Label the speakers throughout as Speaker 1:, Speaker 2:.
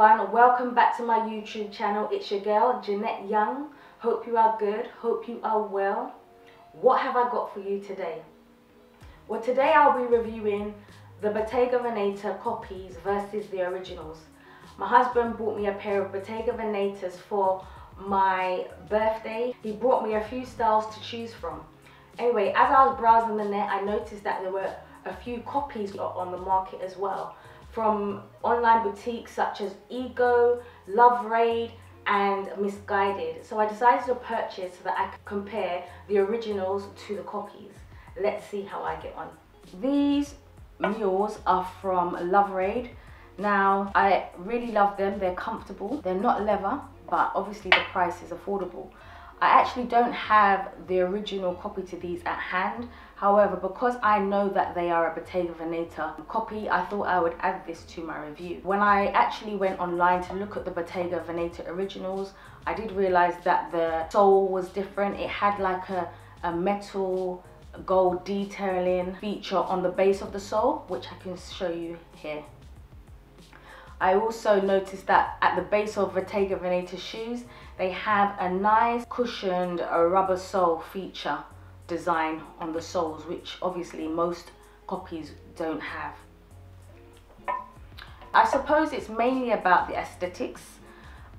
Speaker 1: everyone, welcome back to my YouTube channel. It's your girl Jeanette Young. Hope you are good, hope you are well. What have I got for you today? Well, today I'll be reviewing the Bottega Veneta copies versus the originals. My husband bought me a pair of Bottega Venetas for my birthday. He brought me a few styles to choose from. Anyway, as I was browsing the net, I noticed that there were a few copies on the market as well, from online boutiques such as Ego, Love Raid and Missguided. So I decided to purchase so that I could compare the originals to the copies. Let's see how I get on. These mules are from Love Raid. Now, I really love them. They're comfortable. They're not leather, but obviously the price is affordable. I actually don't have the original copy to these at hand. However, because I know that they are a Bottega Veneta copy, I thought I would add this to my review. When I actually went online to look at the Bottega Veneta originals, I did realize that the sole was different. It had like a metal gold detailing feature on the base of the sole, which I can show you here. I also noticed that at the base of Bottega Veneta shoes, they have a nice cushioned rubber sole feature design on the soles, which obviously most copies don't have. I suppose it's mainly about the aesthetics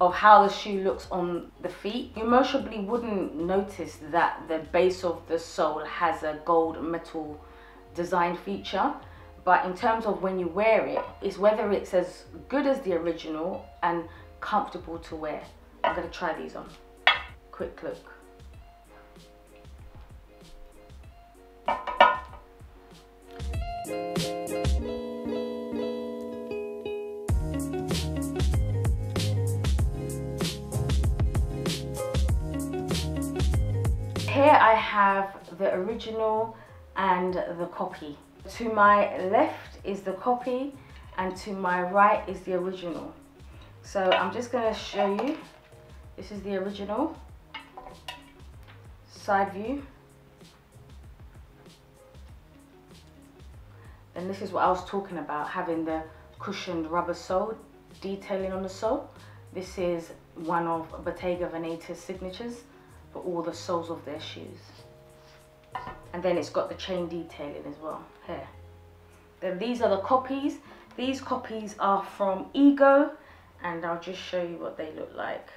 Speaker 1: of how the shoe looks on the feet. You most probably wouldn't notice that the base of the sole has a gold metal design feature. But in terms of when you wear it, it's whether it's as good as the original and comfortable to wear. I'm going to try these on. Quick look. Here I have the original and the copy. To my left is the copy and to my right is the original. So I'm just going to show you. This is the original side view. And this is what I was talking about, having the cushioned rubber sole detailing on the sole. This is one of Bottega Veneta's signatures for all the soles of their shoes. And then it's got the chain detailing as well here. Then these are the copies. These copies are from Ego, and I'll just show you what they look like.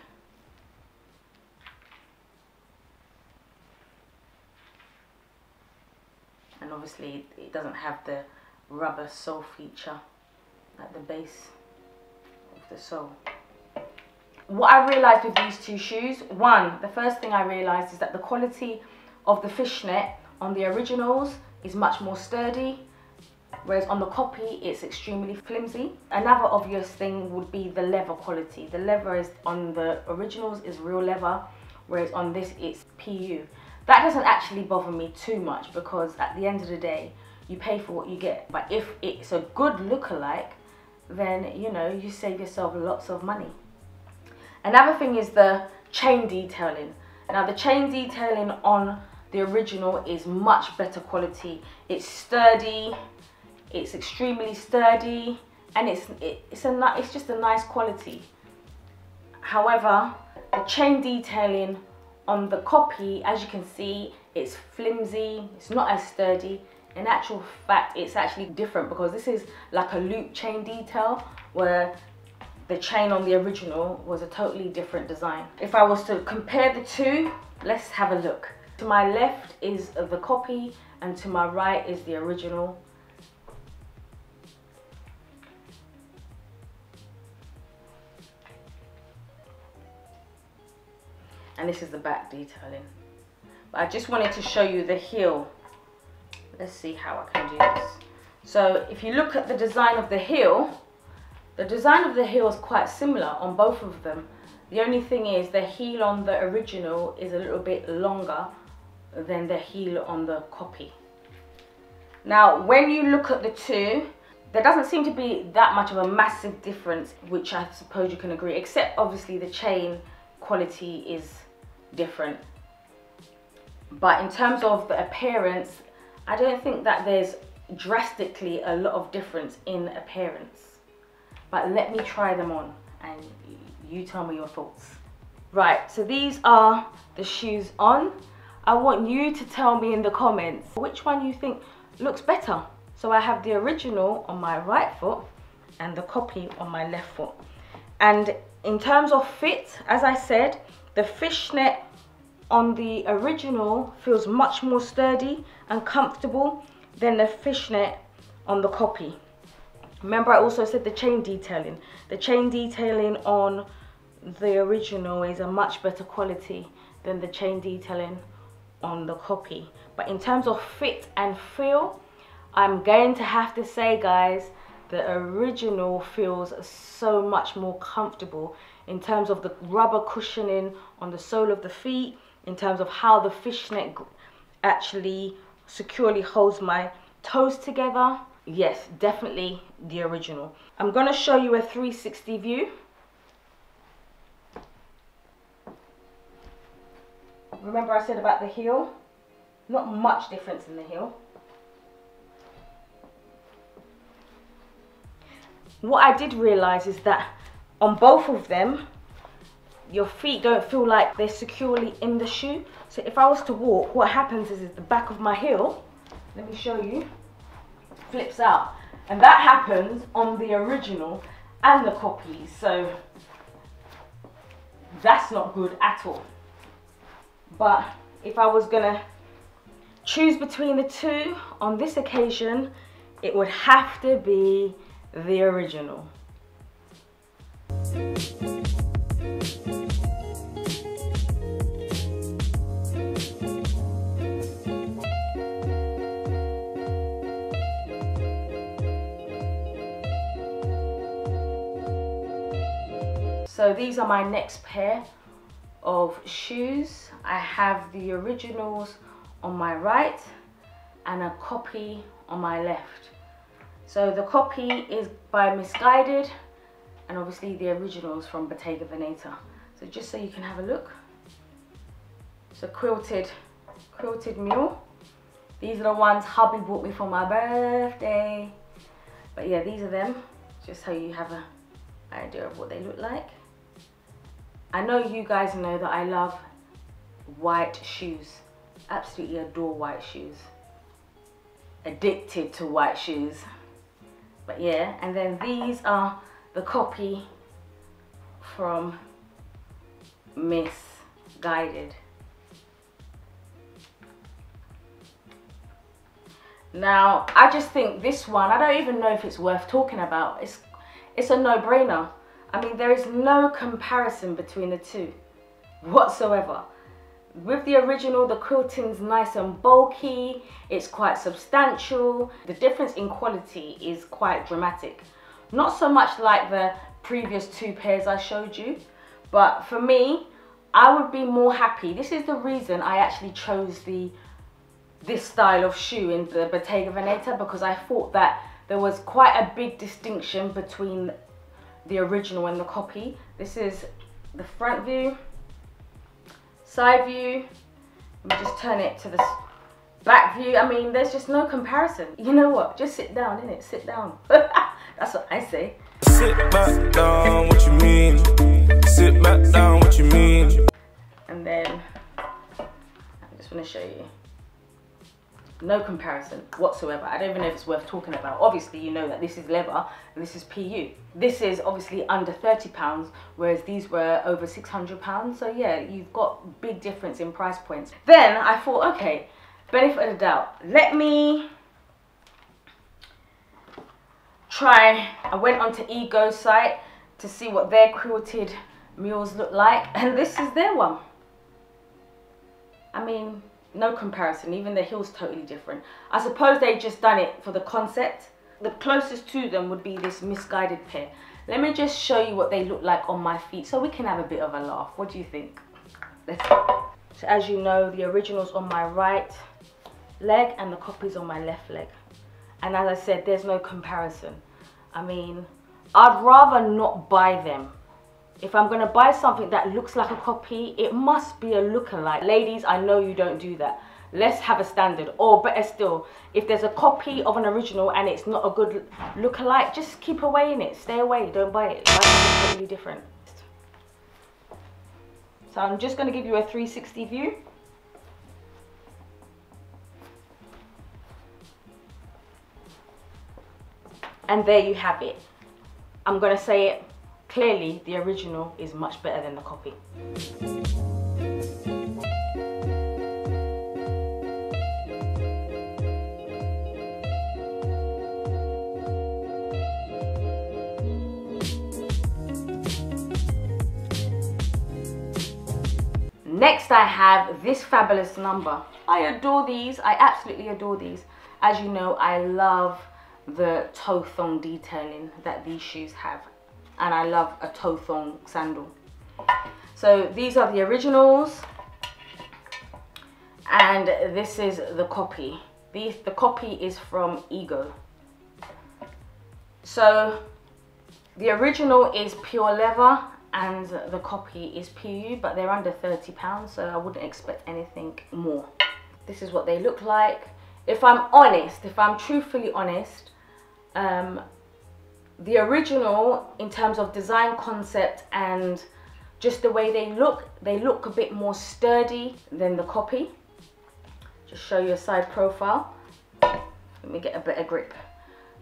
Speaker 1: And obviously it doesn't have the rubber sole feature at the base of the sole. What I realized with these two shoes, the first thing I realized is that the quality of the fishnet on the originals is much more sturdy, whereas on the copy it's extremely flimsy. Another obvious thing would be the leather quality. The leather is on the originals is real leather, whereas on this it's PU. That doesn't actually bother me too much because at the end of the day you pay for what you get. But if it's a good lookalike, then you know, you save yourself lots of money. Another thing is the chain detailing. Now the chain detailing on the original is much better quality. It's sturdy, it's extremely sturdy, and it's just a nice quality. However, the chain detailing on the copy, as you can see, it's flimsy, it's not as sturdy. In actual fact, it's actually different because this is like a loop chain detail, where the chain on the original was a totally different design. If I was to compare the two, let's have a look. To my left is the copy and to my right is the original. And this is the back detailing. But I just wanted to show you the heel. Let's see how I can do this. So if you look at the design of the heel is quite similar on both of them. The only thing is the heel on the original is a little bit longer than the heel on the copy. Now when you look at the two, there doesn't seem to be that much of a massive difference, which I suppose you can agree, except obviously the chain quality is different. But in terms of the appearance, I don't think that there's drastically a lot of difference in appearance. But let me try them on and you tell me your thoughts. Right, so these are the shoes on. I want you to tell me in the comments which one you think looks better. So I have the original on my right foot and the copy on my left foot. And in terms of fit, as I said, the fishnet on the original feels much more sturdy and comfortable than the fishnet on the copy. Remember, I also said the chain detailing. The chain detailing on the original is a much better quality than the chain detailing on the copy. But in terms of fit and feel, I'm going to have to say, guys, the original feels so much more comfortable in terms of the rubber cushioning on the sole of the feet, in terms of how the fishnet actually securely holds my toes together. Yes, definitely the original. I'm going to show you a 360 view. Remember I said about the heel? Not much difference in the heel. What I did realize is that on both of them, your feet don't feel like they're securely in the shoe. So if I was to walk, what happens is the back of my heel, let me show you, flips out. And that happens on the original and the copy. So that's not good at all. But if I was gonna choose between the two on this occasion, it would have to be the original. So these are my next pair of shoes. I have the originals on my right and a copy on my left. So the copy is by Missguided, and obviously the originals from Bottega Veneta. So just so you can have a look. It's a quilted mule. These are the ones hubby bought me for my birthday. But yeah, these are them, just so you have an idea of what they look like. I know you guys know that I love white shoes. Absolutely adore white shoes. Addicted to white shoes. But yeah, and then these are the copy from Missguided. Now, I just think this one, I don't even know if it's worth talking about. It's a no-brainer. I mean, there is no comparison between the two whatsoever. With the original, the quilting's nice and bulky, it's quite substantial. The difference in quality is quite dramatic. Not so much like the previous two pairs I showed you, but for me, I would be more happy. This is the reason I actually chose this style of shoe in the Bottega Veneta, because I thought that there was quite a big distinction between the original and the copy. This is the front view, side view. Let me just turn it to the back view. I mean, there's just no comparison. You know what? Just sit down, innit? Sit down. That's what I say. Sit back down, what you mean? Sit back down, what you mean? And then I just want to show you. No comparison whatsoever. I don't even know if it's worth talking about. Obviously, you know that this is leather and this is PU. This is obviously under £30, whereas these were over £600. So yeah, you've got big difference in price points. Then I thought, okay, benefit of the doubt. Let me try. I went onto Ego's site to see what their quilted mules look like, and this is their one. I mean, no comparison. Even the heel's totally different. I suppose they just done it for the concept. The closest to them would be this Missguided pair. Let me just show you what they look like on my feet so we can have a bit of a laugh. What do you think? Let's go. So as you know, the original's on my right leg and the copy's on my left leg. And as I said, there's no comparison. I mean, I'd rather not buy them. If I'm going to buy something that looks like a copy, it must be a lookalike. Ladies, I know you don't do that. let's have a standard. Or better still, if there's a copy of an original and it's not a good look-alike, just keep away in it. Stay away, don't buy it. Buy something totally different. So I'm just going to give you a 360 view. And there you have it. I'm going to say it clearly, the original is much better than the copy. Next I have this fabulous number. I adore these, I absolutely adore these. As you know, I love the toe thong detailing that these shoes have, and I love a toe thong sandal. So these are the originals, and this is the copy. The copy is from Ego. So the original is pure leather and the copy is PU, but they're under £30, so I wouldn't expect anything more. This is what they look like. If I'm honest, if I'm truthfully honest, the original, in terms of design concept and just the way they look a bit more sturdy than the copy. Just show you a side profile. Let me get a better grip.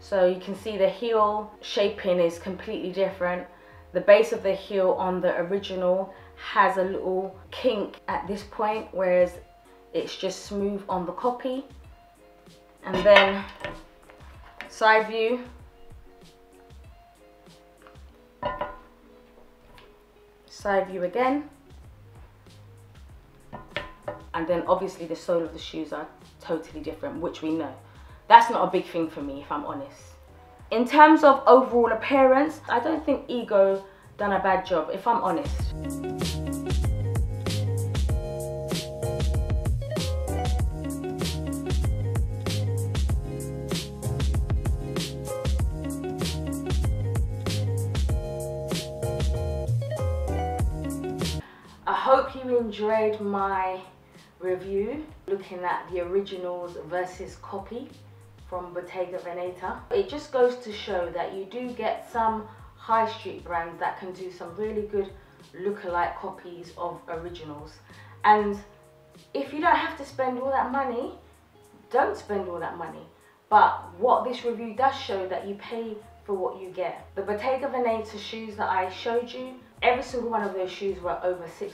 Speaker 1: So you can see the heel shaping is completely different. The base of the heel on the original has a little kink at this point, whereas it's just smooth on the copy. And then side view. Side view again. And then obviously the sole of the shoes are totally different, which we know. That's not a big thing for me, if I'm honest. In terms of overall appearance, I don't think Ego done a bad job, if I'm honest. I hope you enjoyed my review looking at the originals versus copy from Bottega Veneta. It just goes to show that you do get some high street brands that can do some really good look-alike copies of originals. And if you don't have to spend all that money, don't spend all that money. But what this review does show, that you pay for what you get. The Bottega Veneta shoes that I showed you, every single one of those shoes were over £600.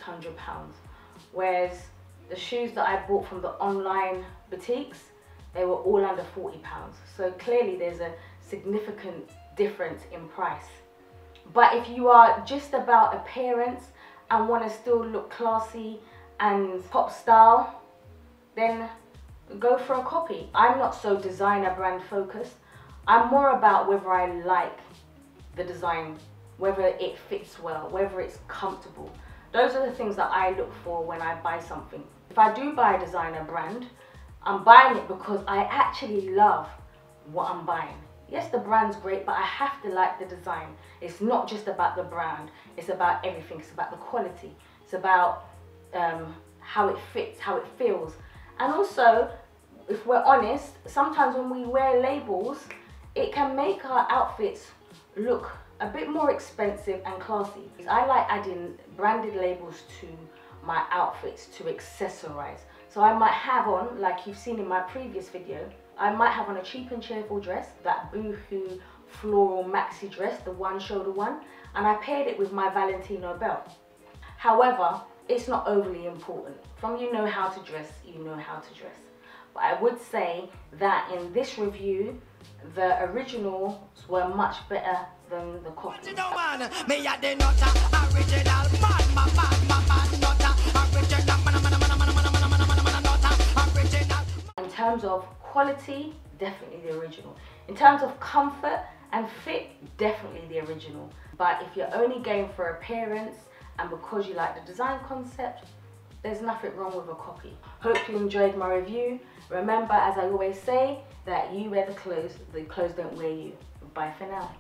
Speaker 1: Whereas the shoes that I bought from the online boutiques, they were all under £40. So clearly there's a significant difference in price. But if you are just about appearance and want to still look classy and pop style, then go for a copy. I'm not so designer brand focused. I'm more about whether I like the design, whether it fits well, whether it's comfortable. Those are the things that I look for when I buy something. If I do buy a designer brand, I'm buying it because I actually love what I'm buying. Yes, the brand's great, but I have to like the design. It's not just about the brand, it's about everything. It's about the quality, it's about how it fits, how it feels. And also, if we're honest, sometimes when we wear labels, it can make our outfits look a bit more expensive and classy. I like adding branded labels to my outfits to accessorize. So I might have on, like you've seen in my previous video, I might have on a cheap and cheerful dress, that boohoo floral maxi dress, the one shoulder one, and I paired it with my Valentino belt. However, it's not overly important. From you know how to dress, you know how to dress. But I would say that in this review, the originals were much better than the copy. In terms of quality, definitely the original. In terms of comfort and fit, definitely the original. But if you're only going for appearance and because you like the design concept, there's nothing wrong with a copy. Hope you enjoyed my review. Remember, as I always say, that you wear the clothes don't wear you. Bye for now.